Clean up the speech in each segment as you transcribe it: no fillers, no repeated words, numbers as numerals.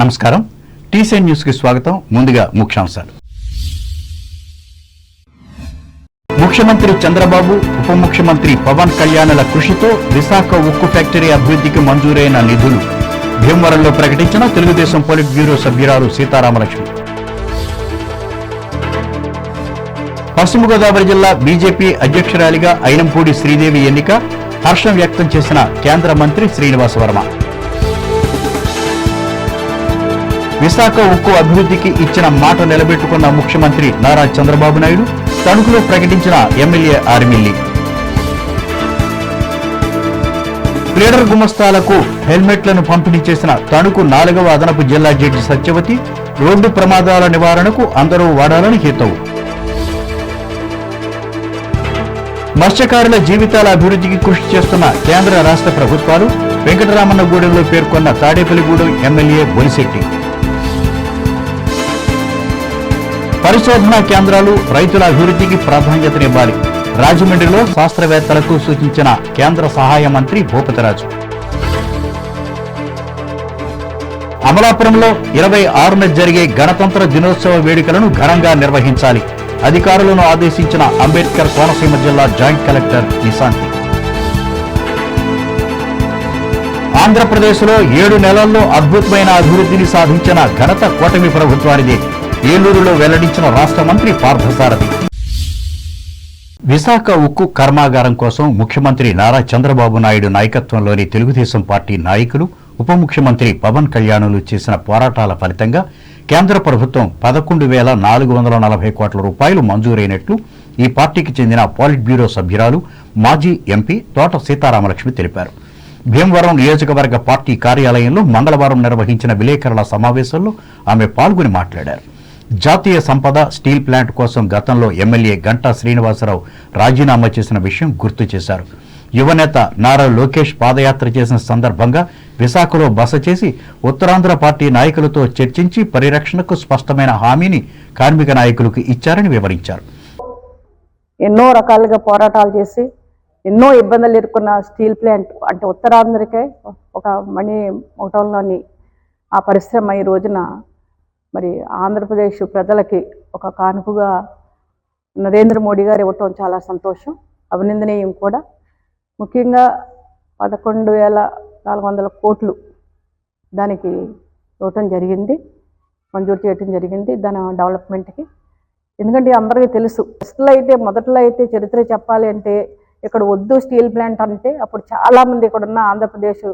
నమస్కారం. TCN news కి స్వాగతం. ముందుగా ముఖ్యాంశాలు. ముఖ్యమంత్రి చంద్రబాబు, ఉప ముఖ్యమంత్రి పవన్ కళ్యాణ్ల కృషితో విశాఖ ఉక్కు ఫ్యాక్టరీ అభివృద్ధికి మంజూరైన నిధులు భీమవరంలో ప్రకటించిన తెలుగుదేశం పొలిట్ బ్యూరో సభ్యురాలు సీతారామలక్ష్మి. పశ్చిమ గోదావరి జిల్లా బీజేపీ అధ్యక్షురాలిగా అయినంపూడి శ్రీదేవి ఎన్నిక హర్షం వ్యక్తం చేసిన కేంద్ర మంత్రి శ్రీనివాస్ వర్మ. విశాఖ ఉక్కు అభివృద్ధికి ఇచ్చిన మాట నిలబెట్టుకున్న ముఖ్యమంత్రి నారా చంద్రబాబు నాయుడు తణుకులో ప్రకటించిన ఎమ్మెల్యే ఆర్మిల్లి. ప్లేడర్ గుమస్తాలకు హెల్మెట్లను పంపిణీ చేసిన తణుకు 4వ అదనపు జిల్లా జడ్జి సత్యవతి రోడ్డు ప్రమాదాల నివారణకు అందరూ వాడాలని హితవు. మత్స్యకారుల జీవితాల అభివృద్ధికి కృషి చేస్తున్న కేంద్ర రాష్ట్ర ప్రభుత్వాలు వెంకటరామన్నగూడెంలో పేర్కొన్న తాడేపల్లిగూడెం ఎమ్మెల్యే బొలిశెట్టి. పరిశోధనా కేంద్రాలు రైతుల అభివృద్ధికి ప్రాధాన్యతనివ్వాలి. రాజమండ్రిలో శాస్త్రవేత్తలకు సూచించిన కేంద్ర సహాయ మంత్రి భూపతిరాజు. అమలాపురంలో 26న జరిగే గణతంత్ర దినోత్సవ వేడుకలను ఘనంగా నిర్వహించాలి. అధికారులను ఆదేశించిన అంబేద్కర్ కోనసీమ జిల్లా జాయింట్ కలెక్టర్ నిశాంతి. ఆంధ్రప్రదేశ్లో 7 నెలల్లో అద్భుతమైన అభివృద్ధిని సాధించిన ఘనత కూటమి ప్రభుత్వానిదే. ఏలూరులో వెల్లడించిన రాష్ట్ర మంత్రి పార్థసారథి. విశాఖ ఉక్కు కర్మాగారం కోసం ముఖ్యమంత్రి నారా చంద్రబాబు నాయుడు నాయకత్వంలోని తెలుగుదేశం పార్టీ నాయకులు, ఉప ముఖ్యమంత్రి పవన్ కళ్యాణ్లు చేసిన పోరాటాల ఫలితంగా కేంద్ర ప్రభుత్వం 11,440 కోట్ల రూపాయలు మంజూరైనట్లు ఈ పార్టీకి చెందిన పాలిట్ బ్యూరో సభ్యురాలు, మాజీ ఎంపీ తోట సీతారామలక్ష్మి తెలిపారు. భీమవరం నియోజకవర్గ పార్టీ కార్యాలయంలో మంగళవారం నిర్వహించిన విలేకరుల సమావేశంలో ఆమె పాల్గొని మాట్లాడారు. జాతీయ సంపద స్టీల్ ప్లాంట్ కోసం గతంలో ఎమ్మెల్యే గంటా శ్రీనివాసరావు రాజీనామా చేసిన విషయం గుర్తు చేశారు. యువనేత నారా లోకేష్ పాదయాత్ర చేసిన సందర్భంగా విశాఖలో బస చేసి ఉత్తరాంధ్ర పార్టీ నాయకులతో చర్చించి పరిరక్షణకు స్పష్టమైన హామీని కార్మిక నాయకులకు ఇచ్చారని వివరించారు. ఎన్నో రకాలుగా పోరాటాలు చేసి ఎన్నో ఇబ్బందులు ఎదుర్కొన్న స్టీల్ ప్లాంట్ అంటే ఉత్తరాంధ్రకే ఒక మణి మఠంలోని ఆ పరిశ్రమ ఈ రోజున మరి ఆంధ్రప్రదేశ్ ప్రజలకి ఒక కానుకగా నరేంద్ర మోడీ గారు ఇవ్వటం చాలా సంతోషం, అభినందనీయం కూడా. ముఖ్యంగా 11,400 కోట్లు దానికి ఇవ్వటం జరిగింది, మంజూరు చేయటం జరిగింది దాని డెవలప్మెంట్కి. ఎందుకంటే అందరికీ తెలుసు, మొదట్లో అయితే చరిత్ర చెప్పాలి అంటే ఇక్కడ వద్దు స్టీల్ ప్లాంట్ అంటే అప్పుడు చాలామంది ఇక్కడ ఉన్న ఆంధ్రప్రదేశ్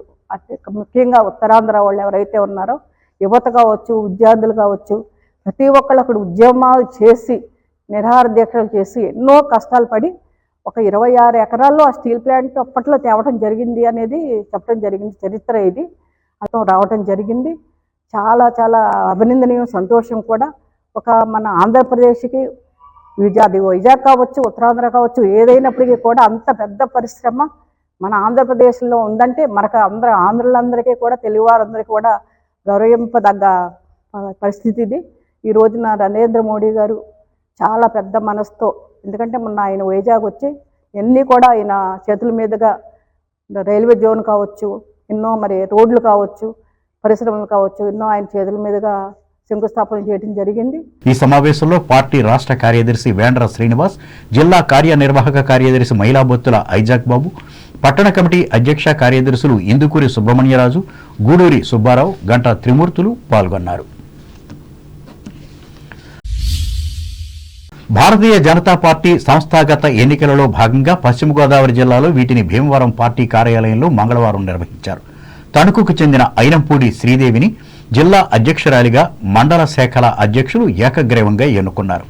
ముఖ్యంగా ఉత్తరాంధ్ర వాళ్ళు ఎవరైతే ఉన్నారో యువత కావచ్చు, విద్యార్థులు కావచ్చు, ప్రతి ఒక్కళ్ళు అక్కడ ఉద్యమాలు చేసి నిరాహార దీక్షలు చేసి ఎన్నో కష్టాలు పడి ఒక 26 ఎకరాల్లో ఆ స్టీల్ ప్లాంట్ అప్పట్లో తేవడం జరిగింది అనేది చెప్పడం జరిగింది. చరిత్ర ఇది అతను రావడం జరిగింది. చాలా చాలా అభినందనీయం, సంతోషం కూడా. ఒక మన ఆంధ్రప్రదేశ్కి వైజాగ్ కావచ్చు, ఉత్తరాంధ్ర కావచ్చు, ఏదైనప్పటికీ కూడా అంత పెద్ద పరిశ్రమ మన ఆంధ్రప్రదేశ్లో ఉందంటే మనకు ఆంధ్రులందరికీ కూడా, తెలుగువారందరికీ కూడా గౌరవింపదగ్గ పరిస్థితి ఇది. ఈ రోజున నరేంద్ర మోడీ గారు చాలా పెద్ద మనసుతో, ఎందుకంటే మొన్న ఆయన వైజాగ్ వచ్చి ఎన్ని కూడా ఆయన చేతుల మీదుగా రైల్వే జోన్ కావచ్చు, ఎన్నో మరి రోడ్లు కావచ్చు, పరిశ్రమలు కావచ్చు, ఎన్నో ఆయన చేతుల మీదుగా శంకుస్థాపన చేయడం జరిగింది. ఈ సమావేశంలో పార్టీ రాష్ట్ర కార్యదర్శి వేండ్ర శ్రీనివాస్, జిల్లా కార్యనిర్వాహక కార్యదర్శి మైలాబొత్తుల ఐజాక్ బాబు, పట్టణ కమిటీ అధ్యక్ష కార్యదర్శులు ఇందుకూరి సుబ్రహ్మణ్యరాజు, గూడూరి సుబ్బారావు, గంటా త్రిమూర్తులు పాల్గొన్నారు. భారతీయ జనతా పార్టీ సంస్థాగత ఎన్నికలలో భాగంగా పశ్చిమ గోదావరి జిల్లాలో వీటిని భీమవరం పార్టీ కార్యాలయంలో మంగళవారం నిర్వహించారు. తణుకుకు చెందిన అయినంపూడి శ్రీదేవిని జిల్లా అధ్యక్షురాలిగా మండల శాఖల అధ్యక్షులు ఏకగ్రీవంగా ఎన్నుకున్నారు.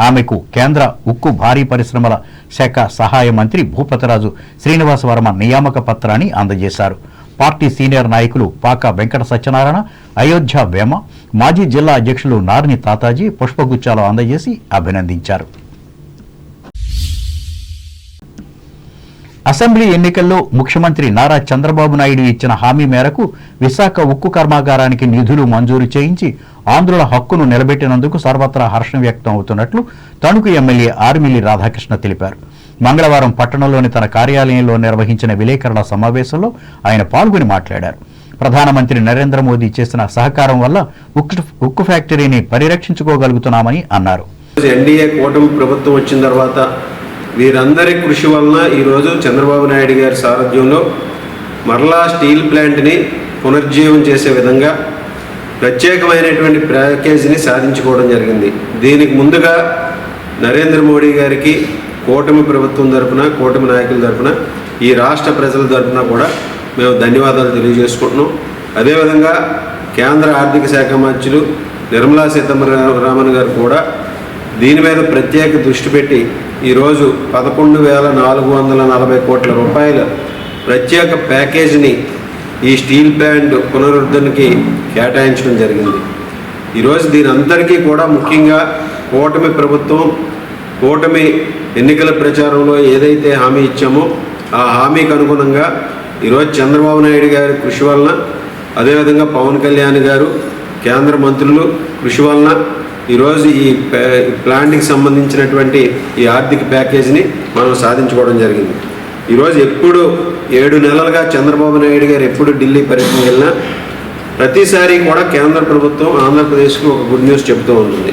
ఆమెకు కేంద్ర ఉక్కు భారీ పరిశ్రమల శాఖ సహాయ మంత్రి భూపతిరాజు శ్రీనివాస వర్మ నియామక పత్రాన్ని అందజేశారు. పార్టీ సీనియర్ నాయకులు పాక వెంకట సత్యనారాయణ, అయోధ్య వేమ, మాజీ జిల్లా అధ్యక్షులు నార్ని తాతాజీ పుష్పగుచ్చాలు అందజేసి అభినందించారు. అసెంబ్లీ ఎన్నికల్లో ముఖ్యమంత్రి నారా చంద్రబాబు నాయుడు ఇచ్చిన హామీ మేరకు విశాఖ ఉక్కు కర్మాగారానికి నిధులు మంజూరు చేయించి ఆంధ్రుల హక్కును నిలబెట్టినందుకు సర్వత్రా హర్షం వ్యక్తం అవుతున్నట్లు తణుకు ఎమ్మెల్యే ఆర్మిల్లి రాధాకృష్ణ తెలిపారు. మంగళవారం పట్టణంలోని తన కార్యాలయంలో నిర్వహించిన విలేకరుల సమావేశంలో ఆయన పాల్గొని మాట్లాడారు. ప్రధానమంత్రి నరేంద్ర మోదీ చేసిన సహకారం వల్ల ఉక్కు ఫ్యాక్టరీని పరిరక్షించుకోగలుగుతున్నామని అన్నారు. ఎన్డీఏ కూటమి ప్రభుత్వం వచ్చిన తర్వాత వీరందరి కృషి వలన ఈరోజు చంద్రబాబు నాయుడు గారి సారథ్యంలో మరలా స్టీల్ ప్లాంట్ని పునర్జీవం చేసే విధంగా ప్రత్యేకమైనటువంటి ప్యాకేజీని సాధించుకోవడం జరిగింది. దీనికి ముందుగా నరేంద్ర మోడీ గారికి కూటమి ప్రభుత్వం తరఫున, కూటమి నాయకుల తరఫున, ఈ రాష్ట్ర ప్రజల తరఫున కూడా మేము ధన్యవాదాలు తెలియజేసుకుంటున్నాం. అదేవిధంగా కేంద్ర ఆర్థిక శాఖ మంత్రులు నిర్మలా సీతారామన్ గారు కూడా దీని మీద ప్రత్యేక దృష్టి పెట్టి ఈరోజు 11,440 కోట్ల రూపాయల ప్రత్యేక ప్యాకేజీని ఈ స్టీల్ ప్లాంట్ పునరుద్ధరణకి కేటాయించడం జరిగింది. ఈరోజు దీని అందరికీ కూడా ముఖ్యంగా కూటమి ప్రభుత్వం, కూటమి ఎన్నికల ప్రచారంలో ఏదైతే హామీ ఇచ్చామో ఆ హామీకి అనుగుణంగా ఈరోజు చంద్రబాబు నాయుడు గారి కృషి వలన, అదేవిధంగా పవన్ కళ్యాణ్ గారు కేంద్ర మంత్రులు కృషి వలన ఈరోజు ఈ ప్లాంట్కి సంబంధించినటువంటి ఈ ఆర్థిక ప్యాకేజీని మనం సాధించుకోవడం జరిగింది. ఈరోజు ఎప్పుడు 7 నెలలుగా చంద్రబాబు నాయుడు గారు ఎప్పుడు ఢిల్లీ పర్యటనకి వెళ్ళినా ప్రతిసారి కూడా కేంద్ర ప్రభుత్వం ఆంధ్రప్రదేశ్కి ఒక గుడ్ న్యూస్ చెబుతూ ఉంటుంది.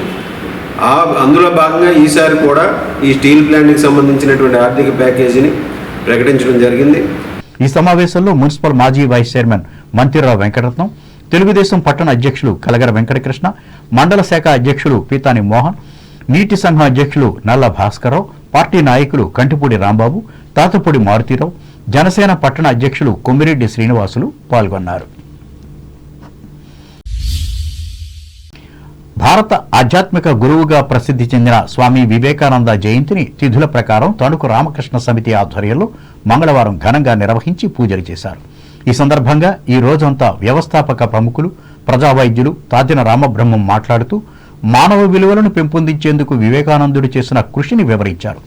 అందులో భాగంగా ఈసారి కూడా ఈ స్టీల్ ప్లాంట్కి సంబంధించినటువంటి ఆర్థిక ప్యాకేజీని ప్రకటించడం జరిగింది. ఈ సమావేశంలో మున్సిపల్ మాజీ వైస్ చైర్మన్ మంతిరావు వెంకటరత్నం, తెలుగుదేశం పట్టణ అధ్యక్షులు కలగర వెంకటకృష్ణ, మండల శాఖ అధ్యక్షులు పీతాని మోహన్, నీటి సంఘం అధ్యక్షులు నల్ల భాస్కరరావు, పార్టీ నాయకులు కంటిపూడి రాంబాబు, తాతపూడి మారుతీరావు, జనసేన పట్టణ అధ్యక్షులు కొమ్మిరెడ్డి శ్రీనివాసులు పాల్గొన్నారు. భారత ఆధ్యాత్మిక గురువుగా ప్రసిద్ధి చెందిన స్వామి వివేకానంద జయంతిని తిథుల ప్రకారం తణుకు రామకృష్ణ సమితి ఆధ్వర్యంలో మంగళవారం ఘనంగా నిర్వహించి పూజలు చేశారు. ఈ సందర్భంగా ఈ రోజంతా వ్యవస్థాపక ప్రముఖులు, ప్రజా వైద్యులు తాతిన రామబ్రహ్మం మాట్లాడుతూ మానవ విలువలను పెంపొందించేందుకు వివేకానందుడు చేసిన కృషిని వివరించారు.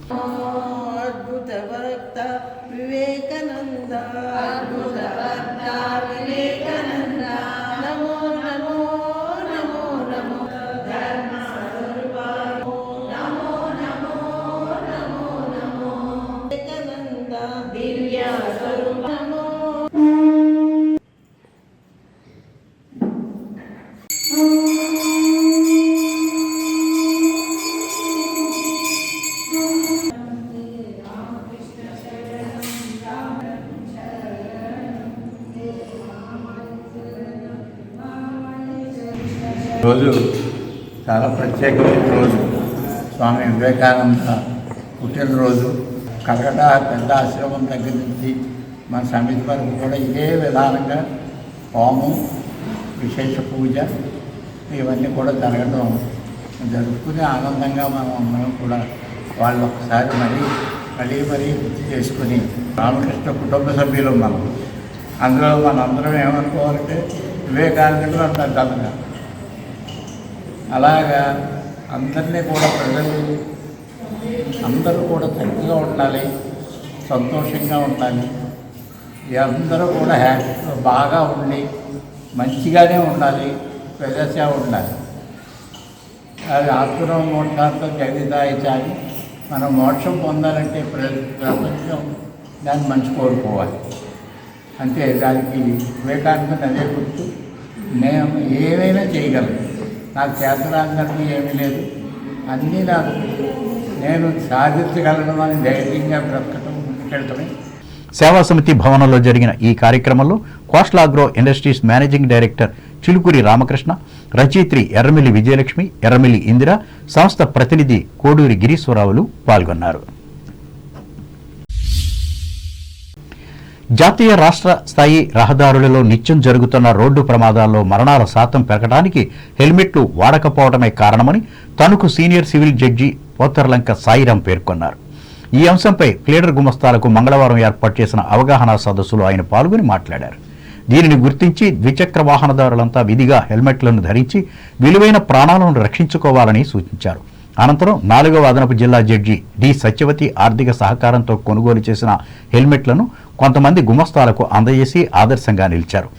రోజు చాలా ప్రత్యేకమైన రోజు. స్వామి వివేకానంద పుట్టినరోజు. కలకటా పెద్ద ఆశ్రమం దగ్గర నుంచి మన సమితి వరకు కూడా ఇదే విధానంగా హోమం, విశేష పూజ ఇవన్నీ కూడా జరగడం జరుపుకుని ఆనందంగా మనం అందరం కూడా వాళ్ళు ఒకసారి మరీ గుర్తు చేసుకుని రామకృష్ణ కుటుంబ సభ్యులు మనం అందులో మనందరం ఏమనుకోవాలంటే వివేకానందుడు అంటారు కదా, అలాగా అందరినీ కూడా ప్రజలు అందరూ కూడా చక్కగా ఉండాలి, సంతోషంగా ఉండాలి, అందరూ కూడా బాగా ఉండి మంచిగానే ఉండాలి, ప్రజాసేవ ఉండాలి. అది ఆత్మరం మోక్షాంతో జగదాయిచాలి. మనం మోక్షం పొందాలంటే ప్రపంచం దాన్ని మంచి కోరుకోవాలి. అంతే, దానికి వివేకానంద అదే గుర్తు. నేను ఏమైనా చేయగలను, నాకు చేతనాందరికీ ఏమీ లేదు, అన్నీ నాకు నేను సాధించగలను అని ధైర్యంగా బ్రతకటం, ముందుకెళ్ళటమే. సేవా సమితి భవనంలో జరిగిన ఈ కార్యక్రమంలో coastal agro industries managing director Chilukuri Ramakrishna, రచయిత్రి ఎర్రమిల్లి విజయలక్ష్మి, ఎర్రమిల్లి ఇందిర, సంస్థ ప్రతినిధి కోడూరి గిరీశ్వరరావులు పాల్గొన్నారు. జాతీయ రాష్ట్ర స్థాయి రహదారులలో నిత్యం జరుగుతున్న రోడ్డు ప్రమాదాల్లో మరణాల శాతం పెరగడానికి హెల్మెట్లు వాడకపోవడమే కారణమని Tanuku senior civil judge Potharlanka Sairam పేర్కొన్నారు. ఈ అంశంపై ప్లేడర్ గుమస్తాలకు మంగళవారం ఏర్పాటు చేసిన అవగాహన సదస్సులో ఆయన పాల్గొని మాట్లాడారు. దీనిని గుర్తించి ద్విచక్ర వాహనదారులంతా విధిగా హెల్మెట్లను ధరించి విలువైన ప్రాణాలను రక్షించుకోవాలని సూచించారు. అనంతరం 4వ అదనపు జిల్లా జడ్జి డి సత్యవతి ఆర్థిక సహకారంతో కొనుగోలు చేసిన హెల్మెట్లను కొంతమంది గుమస్తాలకు అందజేసి ఆదర్శంగా నిలిచారు.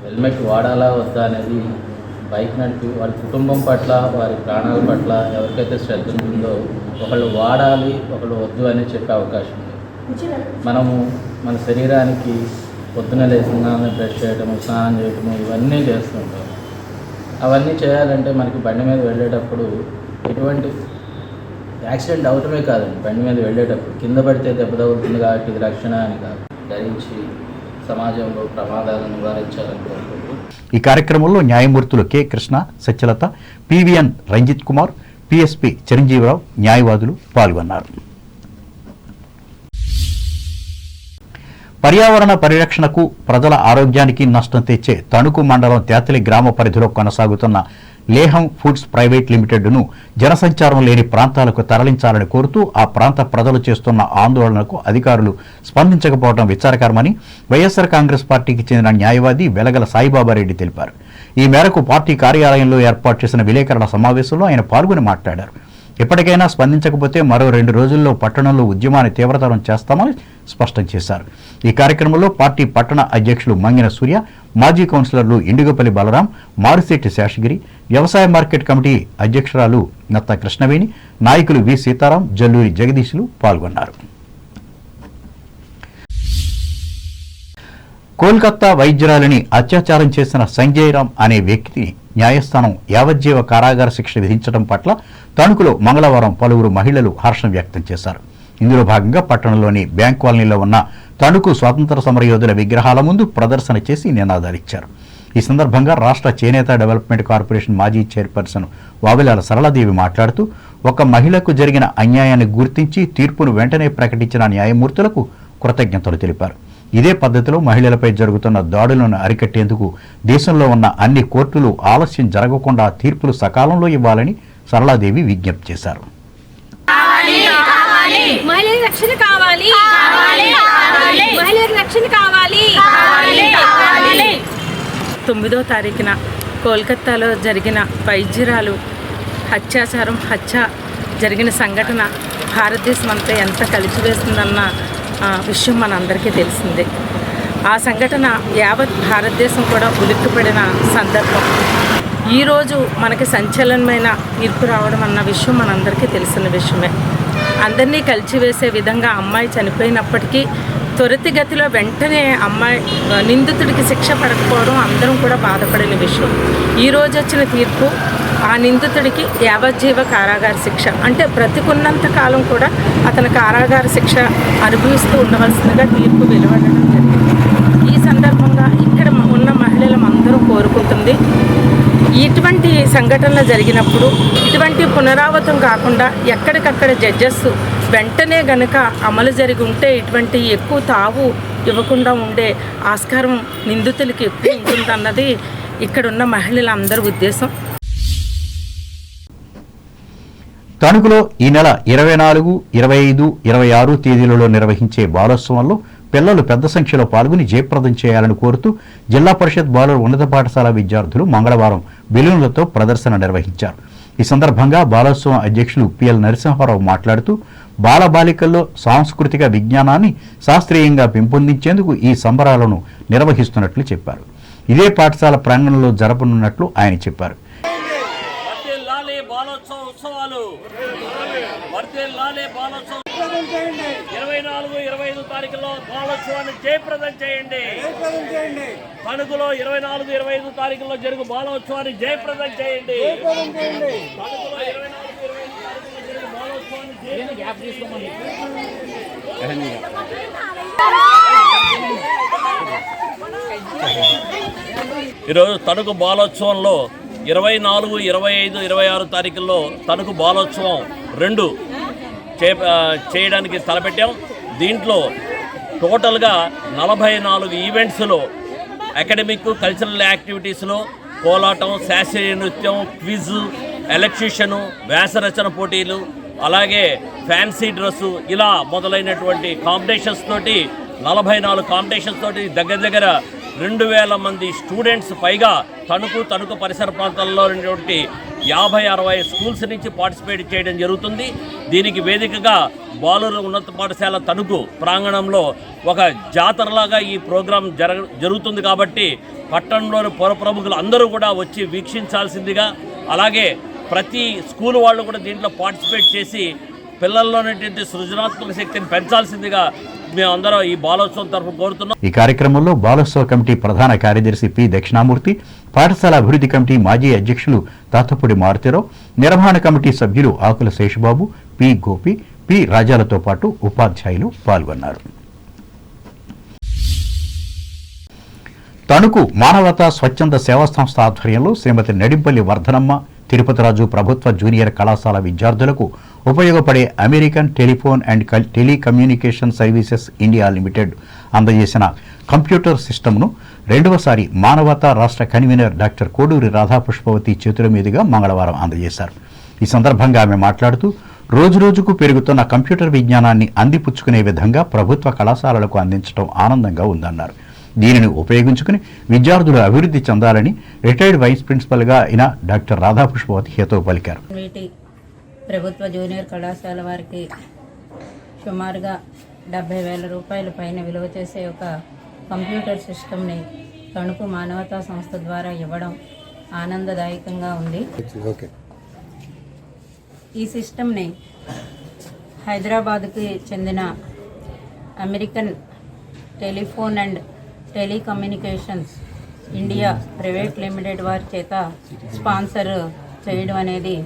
హెల్మెట్ వాడాలా వద్దా అనేది బైక్ నడిపి వారి కుటుంబం పట్ల వారి ప్రాణాల పట్ల ఎవరికైతే శ్రద్ధ ఉంటుందో ఒకళ్ళు వాడాలి ఒకళ్ళు వద్దు అని చెప్పే అవకాశం ఉంది. మనము మన శరీరానికి పొద్దున లేస్తున్నామని బ్రష్ చేయటము, స్నానం చేయటము ఇవన్నీ చేస్తుంటాం. అవన్నీ చేయాలంటే మనకి బండి మీద వెళ్ళేటప్పుడు ఎటువంటి యాక్సిడెంట్ అవటమే కాదండి, బండి మీద వెళ్ళేటప్పుడు కింద పడితే దెబ్బ తగులుతుంది కాబట్టి ఇది రక్షణ అని కాదు, ధరించి సమాజంలో ప్రమాదాలను నివారించాలని కోరుకుంటూ ఈ కార్యక్రమంలో న్యాయమూర్తులు K Krishna, Satyalatha, PVN Ranjith Kumar, PSP Chiranjeevi Rao, న్యాయవాదులు పాల్గొన్నారు. పర్యావరణ పరిరక్షణకు, ప్రజల ఆరోగ్యానికి నష్టం తెచ్చే తణుకు మండలం తేతలి గ్రామ పరిధిలో కొనసాగుతున్న లేహం ఫుడ్స్ ప్రైవేట్ లిమిటెడ్ను జనసంచారం లేని ప్రాంతాలకు తరలించాలని కోరుతూ ఆ ప్రాంత ప్రజలు చేస్తున్న ఆందోళనకు అధికారులు స్పందించకపోవడం విచారకరమని వైఎస్సార్ కాంగ్రెస్ పార్టీకి చెందిన న్యాయవాది వెలగల సాయిబాబారెడ్డి తెలిపారు. ఈ మేరకు పార్టీ కార్యాలయంలో ఏర్పాటు చేసిన విలేకరుల సమావేశంలో ఆయన పాల్గొని మాట్లాడారు. ఎప్పటికైనా స్పందించకపోతే మరో 2 రోజుల్లో పట్టణంలో ఉద్యమాన్ని తీవ్రతరం చేస్తామని స్పష్టం చేశారు. ఈ కార్యక్రమంలో పార్టీ పట్టణ అధ్యక్షులు మంగిన సూర్య, మాజీ కౌన్సిలర్లు ఇండిగపల్లి బలరాం, మారుశెట్టి శేషగిరి, వ్యవసాయ మార్కెట్ కమిటీ అధ్యక్షురాలు నత్త కృష్ణవేణి, నాయకులు వి సీతారాం, జల్లూరి జగదీశులు పాల్గొన్నారు. కోల్కతా వైద్యురాలిని అత్యాచారం చేసిన సంజయ్ రామ్ అనే వ్యక్తిని న్యాయస్థానం యావజ్జీవ కారాగార శిక్ష విధించడం పట్ల తణుకులో మంగళవారం పలువురు మహిళలు హర్షం వ్యక్తం చేశారు. ఇందులో భాగంగా పట్టణంలోని బ్యాంక్ కాలనీలో ఉన్న తణుకు స్వాతంత్ర సమరయోధుల విగ్రహాల ముందు ప్రదర్శన చేసి నినాదాలిచ్చారు. ఈ సందర్భంగా రాష్ట్ర చేనేత డెవలప్మెంట్ కార్పొరేషన్ మాజీ చైర్పర్సన్ వావిలాల సరళాదేవి మాట్లాడుతూ, ఒక మహిళకు జరిగిన అన్యాయాన్ని గుర్తించి తీర్పును వెంటనే ప్రకటించిన న్యాయమూర్తులకు కృతజ్ఞతలు తెలిపారు. ఇదే పద్ధతిలో మహిళలపై జరుగుతున్న దాడులను అరికట్టేందుకు దేశంలో ఉన్న అన్ని కోర్టులు ఆలస్యం జరగకుండా తీర్పులు సకాలంలో ఇవ్వాలని సరళాదేవి విజ్ఞప్తి చేశారు. మహిళల రక్షణ కావాలి, మహిళల రక్షణ కావాలి. 9వ తారీఖున కోల్కతాలో జరిగిన వైద్యురాలు హత్య జరిగిన సంఘటన భారతదేశం అంతా ఎంత కలిసివేస్తుందన్న విషయం మనందరికీ తెలిసిందే. ఆ సంఘటన యావత్ భారతదేశం కూడా ఉలిక్కిపడిన సందర్భం. ఈరోజు మనకి సంచలనమైన తీర్పు రావడం అన్న విషయం మనందరికీ తెలిసిన విషయమే. అందరినీ కలిసివేసే విధంగా అమ్మాయి చనిపోయినప్పటికీ త్వరితగతిలో వెంటనే అమ్మాయి నిందితుడికి శిక్ష పడకపోవడం అందరం కూడా బాధపడిన విషయం. ఈరోజు వచ్చిన తీర్పు ఆ నిందితుడికి యావజ్జీవ కారాగార శిక్ష, అంటే బ్రతికున్నంత కాలం కూడా అతను కారాగార శిక్ష అనుభవిస్తూ ఉండవలసిందిగా తీర్పు వెలువడడం జరిగింది. ఈ సందర్భంగా ఇక్కడ ఉన్న మహిళలందరూ కోరుకుంటుంది, ఇటువంటి సంఘటనలు జరిగినప్పుడు ఇటువంటి పునరావృతం కాకుండా ఎక్కడికక్కడ జడ్జెస్ వెంటనే గనక అమలు జరిగి ఉంటే ఇటువంటి ఎక్కువ తావు ఇవ్వకుండా ఉండే ఆస్కారం నిందితులకి ఎక్కువ ఉంటుందన్నది ఇక్కడున్న మహిళలందరి ఉద్దేశం. తణుకులో ఈ నెల 24, 25, 26 తేదీలలో నిర్వహించే బాలోత్సవంలో పిల్లలు పెద్ద సంఖ్యలో పాల్గొని జయప్రదం చేయాలని కోరుతూ జిల్లా పరిషత్ బాలుర ఉన్నత పాఠశాల విద్యార్థులు మంగళవారం బెలూన్లతో ప్రదర్శన నిర్వహించారు. ఈ సందర్భంగా బాలోత్సవం అధ్యక్షులు పిఎల్ నరసింహారావు మాట్లాడుతూ, బాలబాలికల్లో సాంస్కృతిక విజ్ఞానాన్ని శాస్త్రీయంగా పెంపొందించేందుకు ఈ సంబరాలను నిర్వహిస్తున్నట్లు చెప్పారు. ఇదే పాఠశాల ప్రాంగణంలో జరపనున్నట్లు ఆయన చెప్పారు. 24-25 తారీఖుల్లో బాలోత్సవాన్ని జయప్రదం చేయండి. తణుకులో 24-25 తారీఖుల్లో జరుగు బాలోత్సవాన్ని జయప్రదం చేయండి. తణుకులో 24-25 తారీఖుల్లో జరుగు బాలోత్సవాన్ని ఈరోజు తణుకు బాలోత్సవంలో 24, 25, 26 తారీఖుల్లో తణుకు బాలోత్సవం 2 చేయడానికి తలపెట్టాం. దీంట్లో టోటల్గా 44 ఈవెంట్స్లో అకాడమిక్, కల్చరల్ యాక్టివిటీస్లో కోలాటం, శాస్త్రీయ నృత్యం, క్విజ్, ఎలక్ట్యూషను, వ్యాసరచన పోటీలు, అలాగే ఫ్యాన్సీ డ్రెస్సు, ఇలా మొదలైనటువంటి కాంపిటీషన్స్ తోటి 44 కాంపిటీషన్స్ తోటి దగ్గర 2000 మంది స్టూడెంట్స్ పైగా తణుకు పరిసర ప్రాంతాల్లో ఉన్నటువంటి 50-60 స్కూల్స్ నుంచి పార్టిసిపేట్ చేయడం జరుగుతుంది. దీనికి వేదికగా బాలుర ఉన్నత పాఠశాల తణుకు ప్రాంగణంలో ఒక జాతరలాగా ఈ ప్రోగ్రాం జరుగుతుంది. కాబట్టి పట్టణంలోని పౌర ప్రముఖులు అందరూ కూడా వచ్చి వీక్షించాల్సిందిగా, అలాగే ప్రతి స్కూల్ వాళ్ళు కూడా దీంట్లో పార్టిసిపేట్ చేసి పిల్లల్లోనేటువంటి సృజనాత్మక శక్తిని పెంచాల్సిందిగా మేమందరం ఈ బాలోత్సవం తరఫున కోరుతున్నాం. ఈ కార్యక్రమంలో బాలోత్సవ కమిటీ ప్రధాన కార్యదర్శి పి దక్షిణామూర్తి, పాఠశాల అభివృద్ధి కమిటీ మాజీ అధ్యక్షులు తాతపూడి మారుతిరావు, నిర్వహణ కమిటీ సభ్యులు ఆకుల శేషబాబు, పి గోపి, పి రాజాలతో పాటు ఉపాధ్యాయులు పాల్గొన్నారు. తణుకు మానవతా స్వచ్ఛంద సేవా సంస్థ ఆధ్వర్యంలో శ్రీమతి నడింపల్లి వర్ధనమ్మ తిరుపతిరాజు ప్రభుత్వ జూనియర్ కళాశాల విద్యార్థులకు ఉపయోగపడే American telephone and telecommunication services India limited అందజేసిన కంప్యూటర్ సిస్టమ్ను రెండవసారి మానవతా రాష్ట్ర కన్వీనర్ డాక్టర్ కోడూరి రాధాపుష్పవతి చేతుల మీదుగా మంగళవారం అందజేశారు. ఈ సందర్భంగా ఆమె మాట్లాడుతూ రోజురోజుకు పెరుగుతున్న కంప్యూటర్ విజ్ఞానాన్ని అందిపుచ్చుకునే విధంగా ప్రభుత్వ కళాశాలలకు అందించడం ఆనందంగా ఉందన్నారు. దీనిని ఉపయోగించుకుని విద్యార్థులు అభివృద్ధి చెందాలని రిటైర్డ్ వైస్ ప్రిన్సిపల్గా అయిన డాక్టర్ రాధాపుష్పవతి హితవు పలికారు. ప్రభుత్వ జూనియర్ కళాశాల వారికి సుమారుగా 70,000 రూపాయల పైన విలువ చేసే ఒక కంప్యూటర్ సిస్టమ్ని తణుకు మానవతా సంస్థ ద్వారా ఇవ్వడం ఆనందదాయకంగా ఉంది. ఈ సిస్టమ్ని హైదరాబాద్కి చెందిన American telephone and telecommunications India private limited వారి చేత స్పాన్సర్ చేయడం అనేది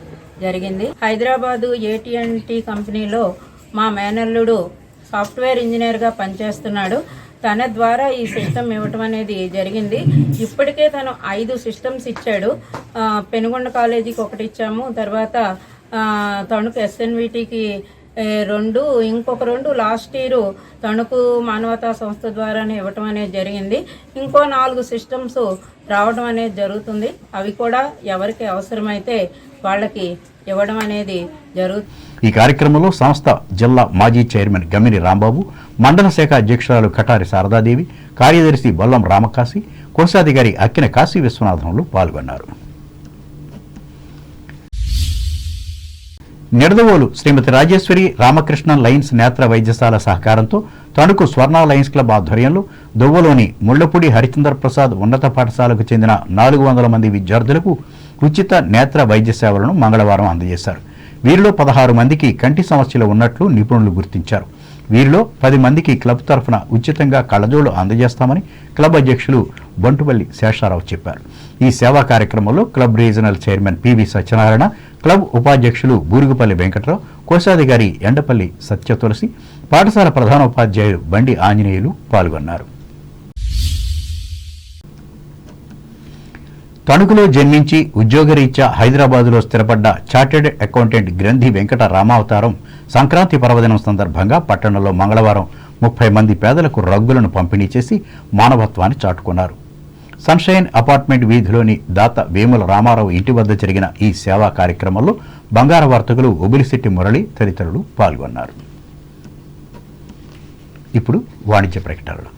జరిగింది. హైదరాబాదు AT&T కంపెనీలో మా మేనల్లుడు సాఫ్ట్వేర్ ఇంజనీర్గా పనిచేస్తున్నాడు. తన ద్వారా ఈ సిస్టమ్ ఇవ్వటం అనేది జరిగింది. ఇప్పటికే తను 5 సిస్టమ్స్ ఇచ్చాడు. పెనుగొండ కాలేజీకి 1 ఇచ్చాము, తర్వాత తణుకు SNVTకి 2, ఇంకొక 2 లాస్ట్ ఇయర్ తణుకు మానవతా సంస్థ ద్వారానే ఇవ్వటం అనేది జరిగింది. ఇంకో 4 సిస్టమ్స్ రావడం అనేది జరుగుతుంది. అవి కూడా ఎవరికి అవసరమైతే వాళ్ళకి ఇవ్వడం అనేది జరుగుతుంది. ఈ కార్యక్రమంలో సంస్థ జిల్లా మాజీ చైర్మన్ గమ్మిని రాంబాబు, మండల శాఖ అధ్యక్షురాలు కటారి శారదాదేవి, కార్యదర్శి బొల్లం రామకాశి, కోశాధికారి అక్కిన కాశీ విశ్వనాథంలు పాల్గొన్నారు. నిడదవోలు శ్రీమతి రాజేశ్వరి రామకృష్ణ లయన్స్ నేత్ర వైద్యశాల సహకారంతో తణుకు స్వర్ణ లయన్స్ క్లబ్ ఆధ్వర్యంలో దొవ్వలోని ముళ్లపూడి హరిచంద్ర ప్రసాద్ ఉన్నత పాఠశాలకు చెందిన 400 మంది విద్యార్థులకు ఉచిత నేత్ర వైద్య సేవలను మంగళవారం అందజేశారు. వీరిలో 16 మందికి కంటి సమస్యలు ఉన్నట్లు నిపుణులు గుర్తించారు. వీరిలో 10 మందికి క్లబ్ తరఫున ఉచితంగా కళ్లజోళ్లు అందజేస్తామని క్లబ్ అధ్యక్షులు బంటుపల్లి శేషారావు చెప్పారు. ఈ సేవా కార్యక్రమంలో club regional chairman PV Satyanarayana, club ఉపాధ్యక్షులు బూరుగుపల్లి వెంకట్రావు, కోశాధికారి ఎండపల్లి సత్యతులసి, పాఠశాల ప్రధానోపాధ్యాయులు బండి ఆంజనేయులు పాల్గొన్నారు. తణుకులో జన్మించి ఉద్యోగరీత్యా హైదరాబాదులో స్థిరపడ్డ చార్టెడ్ అకౌంటెంట్ గ్రంథి వెంకట రామావతారం సంక్రాంతి పర్వదినం సందర్భంగా పట్టణంలో మంగళవారం 30 మంది పేదలకు రగ్గులను పంపిణీ చేసి మానవత్వాన్ని చాటుకున్నారు. సన్షైన్ అపార్ట్మెంట్ వీధిలోని దాత వేముల రామారావు ఇంటి వద్ద జరిగిన ఈ సేవా కార్యక్రమంలో బంగార వర్తకులు ఒబిలిశెట్టి మురళి తదితరులు పాల్గొన్నారు. ఇప్పుడు వాణిజ్య ప్రకటనలు.